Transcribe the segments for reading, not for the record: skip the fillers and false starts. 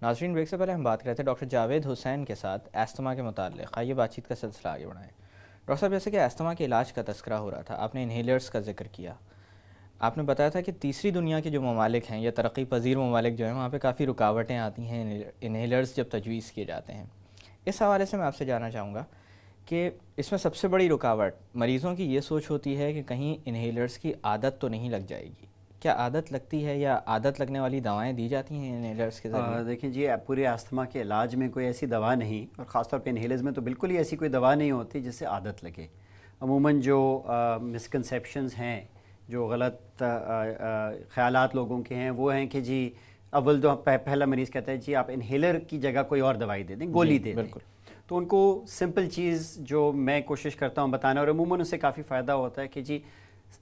ناظرین، بریک سے پہلے ہم بات کر رہے تھے ڈاکٹر جاوید حسین کے ساتھ ایستھما کے متعلق. آئیے بات چیت کا سلسلہ آگے بڑھائیں. ڈاکٹر صاحب، جیسے کہ ایستھما کے علاج کا تذکرہ ہو رہا تھا، آپ نے انہیلرز کا ذکر کیا. آپ نے بتایا تھا کہ تیسری دنیا کے جو ممالک ہیں یا ترقی پذیر ممالک جو ہیں وہاں پہ کافی رکاوٹیں آتی ہیں انہیلرز جب تجویز کیے جاتے ہیں. اس حوالے سے میں آپ سے جاننا چاہوں گا کہ اس میں سب سے بڑی رکاوٹ مریضوں کی یہ سوچ ہوتی ہے کہ کہیں انہیلرز کی عادت تو نہیں لگ جائے گی. کیا عادت لگتی ہے یا عادت لگنے والی دوائیں دی جاتی ہیں انہیلرز کے ذریعے؟ دیکھیں جی، پورے استھما کے علاج میں کوئی ایسی دوا نہیں، اور خاص طور پہ انہیلرز میں تو بالکل ہی ایسی کوئی دوا نہیں ہوتی جس سے عادت لگے. عموماً جو مسکنسیپشنز ہیں، جو غلط خیالات لوگوں کے ہیں، وہ ہیں کہ جی اول تو پہلا مریض کہتا ہے جی آپ انہیلر کی جگہ کوئی اور دوائی دے دیں، گولی دے دیں. تو ان کو سمپل چیز جو میں کوشش کرتا ہوں بتانا، اور عموماً اس سے کافی فائدہ ہوتا ہے کہ جی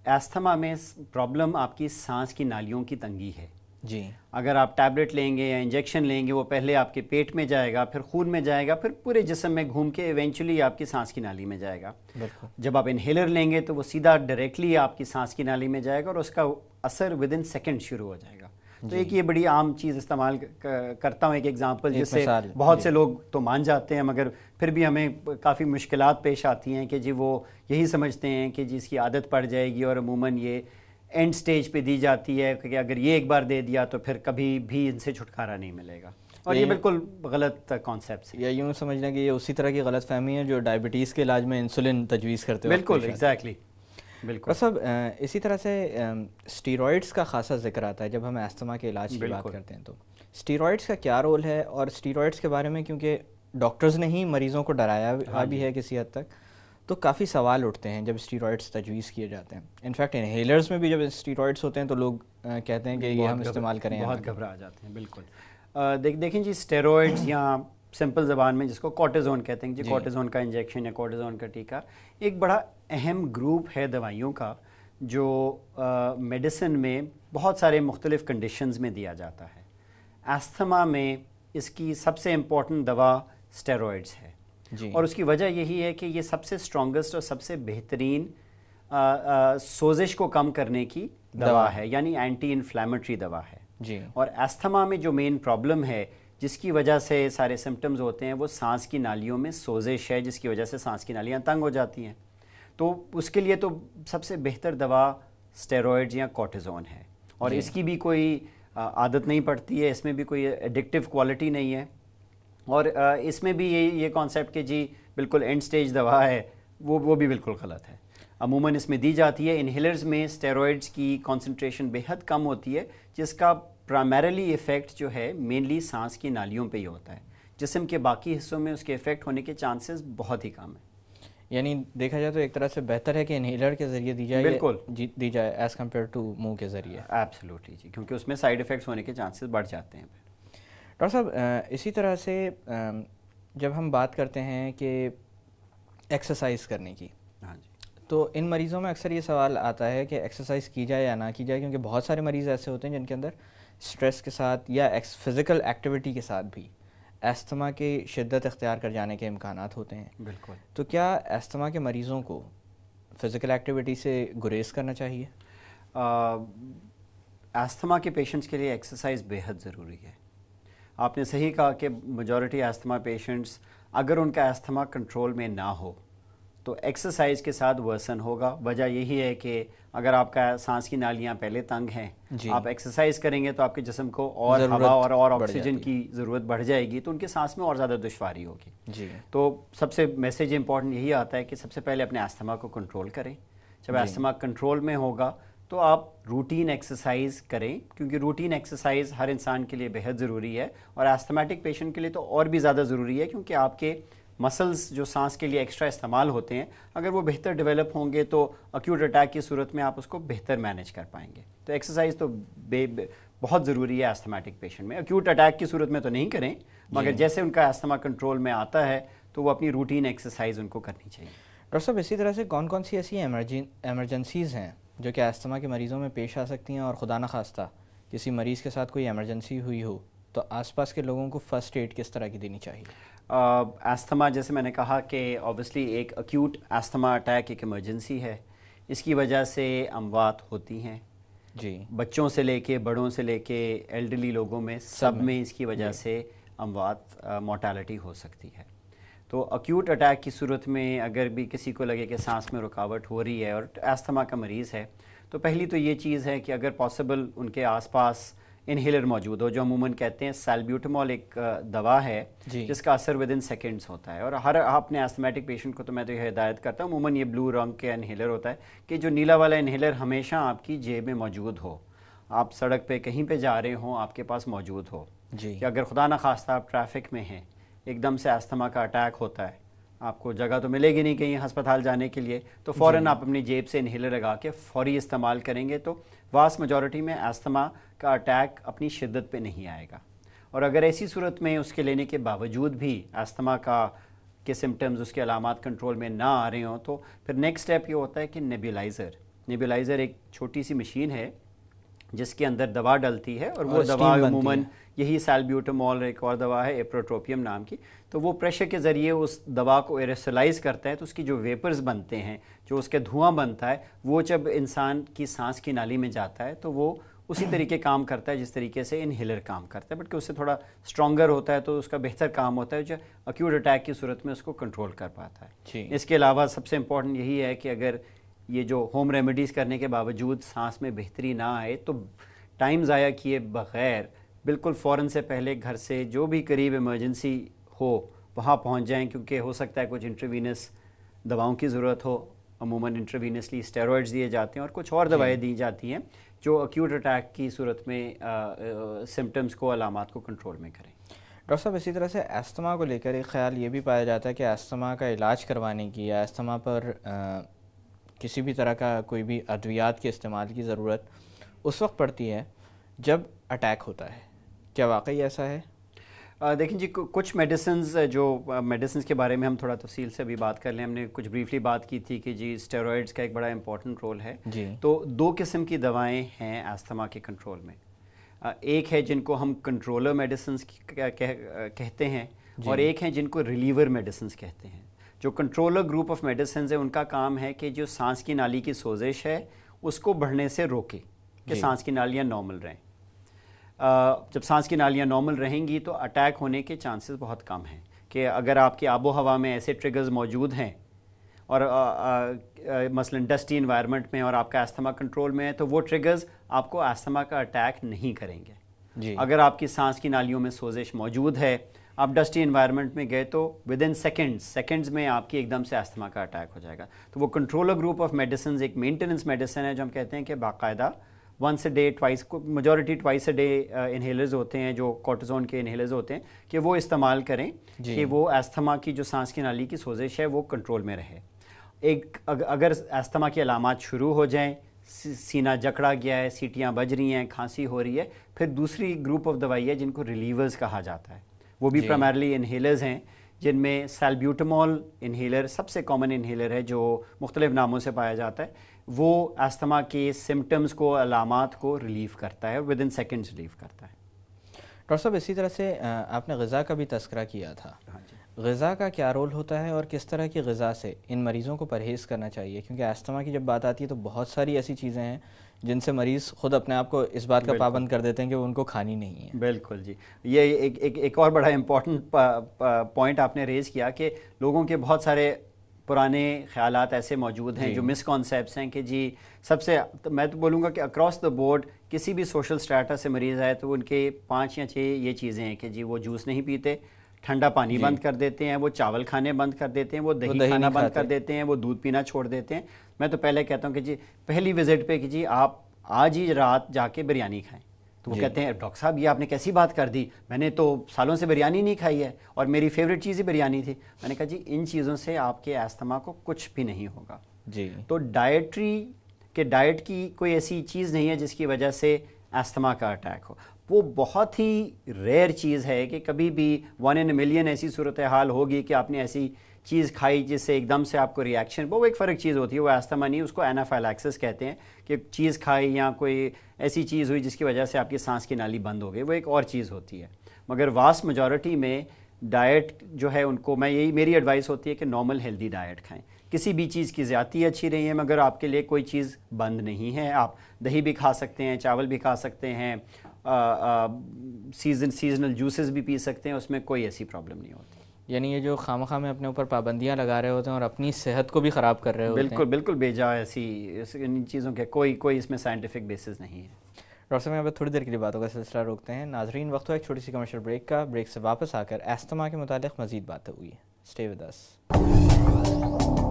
ایستھما میں پرابلم آپ کی سانس کی نالیوں کی تنگی ہے. جی، اگر آپ ٹیبلٹ لیں گے یا انجیکشن لیں گے، وہ پہلے آپ کے پیٹ میں جائے گا، پھر خون میں جائے گا، پھر پورے جسم میں گھوم کے ایونچولی آپ کی سانس کی نالی میں جائے گا. جب آپ انہیلر لیں گے تو وہ سیدھا ڈائریکٹلی آپ کی سانس کی نالی میں جائے گا اور اس کا اثر ود ان سیکنڈ شروع ہو جائے گا. تو ایک یہ بڑی عام چیز استعمال کرتا ہوں، ایک ایگزامپل جس سے بہت سے لوگ تو مان جاتے ہیں، مگر پھر بھی ہمیں کافی مشکلات پیش آتی ہیں کہ جی وہ یہی سمجھتے ہیں کہ جی اس کی عادت پڑ جائے گی، اور عموماً یہ اینڈ سٹیج پہ دی جاتی ہے کہ اگر یہ ایک بار دے دیا تو پھر کبھی بھی ان سے چھٹکارا نہیں ملے گا. اور یہ بالکل غلط کانسیپٹس ہیں. یا یوں سمجھنا کہ یہ اسی طرح کی غلط فہمی ہے جو ڈائبٹیز کے علاج میں انسولن تجویز کرتے ہیں. بالکل ایگزیکٹلی، بالکل. صاحب اسی طرح سے اسٹیرائڈس کا خاصا ذکر آتا ہے جب ہم ایستھما کے علاج کی بات کرتے ہیں. تو اسٹیرائڈس کا کیا رول ہے، اور اسٹیرائڈس کے بارے میں کیونکہ ڈاکٹرز نے ہی مریضوں کو ڈرایا بھی ہے کسی حد تک، تو کافی سوال اٹھتے ہیں جب اسٹیرائڈس تجویز کیے جاتے ہیں. انفیکٹ انہیلرز میں بھی جب اسٹیرائڈس ہوتے ہیں تو لوگ کہتے ہیں کہ یہ ہم استعمال کریں، بہت گھبرا جاتے ہیں. بالکل. دیکھیں جی، اسٹیرائڈز یا سمپل زبان میں جس کو کورٹیزون کہتے ہیں، جی کورٹیزون کا انجیکشن یا کورٹیزون کا ٹیکہ ایک بڑا اہم گروپ ہے دوائیوں کا جو میڈیسن میں بہت سارے مختلف کنڈیشنز میں دیا جاتا ہے. ایستھما میں اس کی سب سے امپورٹنٹ دوا اسٹیرائڈز ہے. اور اس کی وجہ یہی ہے کہ یہ سب سے اسٹرانگسٹ اور سب سے بہترین سوزش کو کم کرنے کی دوا ہے، یعنی اینٹی انفلیمیٹری دوا ہے. اور ایستھما میں جو مین پرابلم ہے جس کی وجہ سے سارے سمٹمز ہوتے ہیں وہ سانس کی نالیوں میں سوزش ہے، جس کی وجہ سے سانس کی نالیاں تنگ ہو جاتی ہیں. تو اس کے لیے تو سب سے بہتر دوا اسٹیرائڈز یا کورٹیزون ہے. اور اس کی بھی کوئی عادت نہیں پڑتی ہے، اس میں بھی کوئی ایڈکٹیو کوالٹی نہیں ہے. اور اس میں بھی یہ کانسیپٹ کہ جی بالکل اینڈ سٹیج دوا ہے، وہ بھی بالکل غلط ہے. عموماً اس میں دی جاتی ہے. انہیلرز میں اسٹیرائڈز کی کانسنٹریشن بے حد کم ہوتی ہے، جس کا پرائمریلی ایفیکٹ جو ہے مینلی سانس کی نالیوں پہ ہی ہوتا ہے. جسم کے باقی حصوں میں اس کے ایفیکٹ ہونے کے چانسز بہت ہی کم ہیں. یعنی دیکھا جائے تو ایک طرح سے بہتر ہے کہ انہیلر کے ذریعے دی جائے، بالکل دی جائے ایز کمپیئر ٹو منہ کے ذریعے. ایبسلیوٹلی جی، کیونکہ اس میں سائیڈ ایفیکٹس ہونے کے چانسز بڑھ جاتے ہیں. ڈاکٹر صاحب اسی طرح سے جب ہم بات کرتے ہیں کہ ایکسرسائز کرنے کی، تو ان مریضوں میں اکثر یہ سوال آتا ہے کہ ایکسرسائز کی جائے یا نہ کی جائے، کیونکہ بہت سارے مریض ایسے ہوتے ہیں جن کے اندر اسٹریس کے ساتھ یا فزیکل ایکٹیویٹی کے ساتھ بھی ایستھما کی شدت اختیار کر جانے کے امکانات ہوتے ہیں. بالکل. تو کیا ایستھما کے مریضوں کو فزیکل ایکٹیویٹی سے گریز کرنا چاہیے؟ ایستھما کے پیشنٹس کے لیے ایکسرسائز بے حد ضروری ہے. آپ نے صحیح کہا کہ میجورٹی ایستھما پیشنٹس اگر ان کا ایستھما کنٹرول میں نہ ہو تو ایکسرسائز کے ساتھ ورسن ہوگا. وجہ یہی ہے کہ اگر آپ کا سانس کی نالیاں پہلے تنگ ہیں، آپ ایکسرسائز کریں گے تو آپ کے جسم کو اور ہوا اور آکسیجن کی ضرورت بڑھ جائے گی، تو ان کے سانس میں اور زیادہ دشواری ہوگی. تو سب سے میسیج امپورٹنٹ یہی آتا ہے کہ سب سے پہلے اپنے ایستھما کو کنٹرول کریں. جب ایستھما کنٹرول میں ہوگا تو آپ روٹین ایکسرسائز کریں، کیونکہ روٹین ایکسرسائز ہر انسان کے لیے بہت ضروری ہے، اور ایستھمیٹک پیشنٹ کے لیے تو اور بھی زیادہ ضروری ہے، کیونکہ آپ کے مسلز جو سانس کے لیے ایکسٹرا استعمال ہوتے ہیں اگر وہ بہتر ڈیولپ ہوں گے تو ایکیوٹ اٹیک کی صورت میں آپ اس کو بہتر مینیج کر پائیں گے. تو ایکسرسائز تو بہت ضروری ہے ایستھمیٹک پیشنٹ میں. ایکیوٹ اٹیک کی صورت میں تو نہیں کریں، مگر جیسے ان کا ایستھما کنٹرول میں آتا ہے تو وہ اپنی روٹین ایکسرسائز ان کو کرنی چاہیے. ڈاکٹر صاحب اسی طرح سے کون کون سی ایسی ایمرجنسیز ہیں جو کہ ایستھما کے مریضوں میں پیش آ سکتی ہیں، اور خدا نخواستہ کسی مریض کے ساتھ کوئی ایمرجنسی ہوئی ہو تو آس پاس کے لوگوں کو فرسٹ ایڈ کس طرح کی دینی چاہیے؟ ایستھما جیسے میں نے کہا کہ اوبیسلی ایک ایکیوٹ ایستھما اٹیک ایک ایمرجنسی ہے. اس کی وجہ سے اموات ہوتی ہیں. جی بچوں سے لے کے بڑوں سے لے کے ایلڈرلی لوگوں میں سب میں اس کی وجہ سے اموات مورٹیلٹی ہو سکتی ہے. تو اکیوٹ اٹیک کی صورت میں اگر بھی کسی کو لگے کہ سانس میں رکاوٹ ہو رہی ہے اور استھما کا مریض ہے تو پہلی تو یہ چیز ہے کہ اگر پاسبل ان کے آس پاس انہیلر موجود ہو, جو عموماً کہتے ہیں سیلبیوٹامول ایک دوا ہے جس کا اثر ود ان سیکنڈس ہوتا ہے, اور ہر اپنے ایستھمیٹک پیشنٹ کو تو میں تو یہ ہدایت کرتا ہوں عموماً یہ بلو رنگ کے انہیلر ہوتا ہے کہ جو نیلا والا انہیلر ہمیشہ آپ کی جیب میں موجود ہو, آپ سڑک پہ کہیں پہ جا رہے ہوں آپ کے پاس موجود ہو جی کہ اگر خدا نخواستہ آپ ٹریفک میں ہیں, ایک دم سے استھما کا اٹیک ہوتا ہے, آپ کو جگہ تو ملے گی نہیں کہیں ہسپتال جانے کے لیے, تو فوراً آپ اپنی جیب سے انہیلر لگا کے فوری استعمال کریں گے تو واس میجورٹی میں استھما کا اٹیک اپنی شدت پہ نہیں آئے گا. اور اگر ایسی صورت میں اس کے لینے کے باوجود بھی استھما کے سمٹمز, اس کے علامات کنٹرول میں نہ آ رہے ہوں تو پھر نیکسٹ اسٹیپ یہ ہوتا ہے کہ نیبیولائزر ایک چھوٹی سی مشین ہے جس کے اندر دوا ڈلتی ہے, اور وہ دوا عموماً یہی سیلبیوٹامول, ایک اور دوا ہے ایپروٹروپیم نام کی, تو وہ پریشر کے ذریعے اس دوا کو ایریسولائز کرتا ہے, تو اس کی جو ویپرز بنتے ہیں, جو اس کے دھواں بنتا ہے, وہ جب انسان کی سانس کی نالی میں جاتا ہے تو وہ اسی طریقے کام کرتا ہے جس طریقے سے انہیلر کام کرتا ہے, بٹ کہ اس سے تھوڑا اسٹرانگر ہوتا ہے تو اس کا بہتر کام ہوتا ہے جو اکیوٹ اٹیک کی صورت میں اس کو کنٹرول کر پاتا ہے. اس کے علاوہ سب سے امپورٹنٹ یہی ہے کہ اگر یہ جو ہوم ریمیڈیز کرنے کے باوجود سانس میں بہتری نہ آئے تو ٹائم ضائع کیے بغیر بالکل فوراً سے پہلے گھر سے جو بھی قریب ایمرجنسی ہو وہاں پہنچ جائیں, کیونکہ ہو سکتا ہے کچھ انٹروینس دواؤں کی ضرورت ہو, عموماً انٹروینسلی اسٹیرائڈز دیے جاتے ہیں اور کچھ اور دوائیں دی جاتی ہیں جو اکیوٹ اٹیک کی صورت میں سمٹمز کو, علامات کو کنٹرول میں کریں. ڈاکٹر صاحب اسی طرح سے استھما کو لے کر ایک خیال یہ بھی پایا جاتا ہے کہ استھما کا علاج کروانے کی یا استھما پر کسی بھی طرح کا کوئی بھی ادویات کے استعمال کی ضرورت اس وقت پڑتی ہے جب اٹیک ہوتا ہے. کیا واقعی ایسا ہے؟ دیکھیں جی, کچھ میڈیسنز کے بارے میں ہم تھوڑا تفصیل سے ابھی بات کر لیں. ہم نے کچھ بریفلی بات کی تھی کہ جی اسٹیرائڈز کا ایک بڑا امپورٹنٹ رول ہے. تو 2 قسم کی دوائیں ہیں استھما کے کنٹرول میں. ایک ہے جن کو ہم کنٹرولر میڈیسنز کہتے ہیں, اور ایک ہیں جن کو ریلیور میڈیسنز کہتے ہیں. جو کنٹرولر گروپ آف میڈیسنز ہے ان کا کام ہے کہ جو سانس کی نالی کی سوزش ہے اس کو بڑھنے سے روکے کہ سانس کی نالیاں نارمل رہیں. جب سانس کی نالیاں نارمل رہیں گی تو اٹیک ہونے کے چانسز بہت کم ہیں, کہ اگر آپ کی آب و ہوا میں ایسے ٹریگرز موجود ہیں اور مثلا ڈسٹی انوائرمنٹ میں اور آپ کا استھما کنٹرول میں ہے تو وہ ٹریگرز آپ کو استھما کا اٹیک نہیں کریں گے. اگر آپ کی سانس کی نالیوں میں سوزش موجود ہے, آپ ڈسٹی انوائرمنٹ میں گئے تو ود ان سیکنڈز میں آپ کی ایک دم سے استھما کا اٹیک ہو جائے گا. تو وہ کنٹرولر گروپ آف میڈیسنز ایک مینٹیننس میڈیسن ہے جو ہم کہتے ہیں کہ باقاعدہ once a day majority twice a day inhalers ہوتے ہیں جو کورٹیزون کے انہیلرز ہوتے ہیں کہ وہ استعمال کریں کہ وہ استھما کی جو سانس کی نالی کی سوزش ہے وہ کنٹرول میں رہے. اگر استھما کے علامات شروع ہو جائیں, سینہ جکڑا گیا ہے, سیٹیاں بج رہی ہیں, کھانسی ہو رہی ہے, پھر دوسری گروپ آف دوائی ہے جن کو ریلیورز کہا جاتا ہے. وہ بھی پرائمرلی انہیلرز ہیں جن میں سیلبیوٹامول انہیلر سب سے کامن انہیلر ہے جو مختلف ناموں سے پایا جاتا ہے. وہ استھما کے سمٹمز کو, علامات کو ریلیف کرتا ہے, ود ان سیکنڈز ریلیف کرتا ہے. ڈاکٹر صاحب اسی طرح سے آپ نے غذا کا بھی تذکرہ کیا تھا. غذا کا کیا رول ہوتا ہے اور کس طرح کی غذا سے ان مریضوں کو پرہیز کرنا چاہیے؟ کیونکہ استھما کی جب بات آتی ہے تو بہت ساری ایسی چیزیں ہیں جن سے مریض خود اپنے آپ کو اس بات کا پابند کر دیتے ہیں کہ وہ ان کو کھانی نہیں ہے. بالکل جی, یہ ایک اور بڑا امپورٹنٹ پوائنٹ آپ نے ریز کیا کہ لوگوں کے بہت سارے پرانے خیالات ایسے موجود ہیں جو مس کانسیپٹس ہیں کہ جی سب سے, میں تو بولوں گا کہ اکراس دا بورڈ کسی بھی سوشل سٹریٹا سے مریض آئے تو ان کے 5 یا 6 یہ چیزیں ہیں کہ جی وہ جوس نہیں پیتے, ٹھنڈا پانی بند کر دیتے ہیں, وہ چاول کھانے بند کر دیتے ہیں, وہ دہی کھانا بند کر دیتے ہیں, وہ دودھ پینا چھوڑ دیتے ہیں. میں تو پہلے کہتا ہوں کہ جی پہلی وزٹ پہ کہ جی آپ آج ہی رات جا کے بریانی کھائیں, تو وہ کہتے ہیں ڈاکٹر صاحب یہ آپ نے کیسی بات کر دی, میں نے تو سالوں سے بریانی نہیں کھائی ہے اور میری فیوریٹ چیز ہی بریانی تھی. میں نے کہا جی ان چیزوں سے آپ کے استھما کو کچھ بھی نہیں ہوگا. تو ڈائٹ کی کوئی ایسی چیز نہیں ہے جس کی وجہ سے استھما کا اٹیک ہو. وہ بہت ہی ریئر چیز ہے کہ کبھی بھی 1 in a million ایسی صورتحال ہوگی کہ آپ نے ایسی چیز کھائی جس سے ایک دم سے آپ کو ریاکشن, وہ ایک فرق چیز ہوتی ہے, وہ استھما نہیں, اس کو اینافائلیکسس کہتے ہیں کہ چیز کھائی یا کوئی ایسی چیز ہوئی جس کی وجہ سے آپ کی سانس کی نالی بند ہو گئی, وہ ایک اور چیز ہوتی ہے. مگر واسٹ میجورٹی میں ڈائٹ جو ہے ان کو میں یہی میری ایڈوائس ہوتی ہے کہ نارمل ہیلدی ڈائٹ کھائیں. کسی بھی چیز کی زیادتی اچھی نہیں ہے, مگر آپ کے لیے کوئی چیز بند نہیں ہے. آپ دہی بھی کھا سکتے ہیں, چاول بھی کھا سکتے ہیں, سیزنل جوسز بھی پی سکتے ہیں, اس میں کوئی ایسی پرابلم نہیں ہوتی. یعنی یہ جو خواہ میں اپنے اوپر پابندیاں لگا رہے ہوتے ہیں اور اپنی صحت کو بھی خراب کر رہے ہوتے ہیں, بالکل بالکل بیجا ایسی ان چیزوں کے کوئی اس میں سائنٹیفک بیسس نہیں ہے. ڈاکٹر صاحب تھوڑی دیر کے لیے باتوں کا سلسلہ روکتے ہیں. ناظرین وقت ہوا ایک چھوٹی سی کمرشل بریک کا. بریک سے واپس آ کر استھما کے متعلق مزید باتیں ہوئی. Stay with us.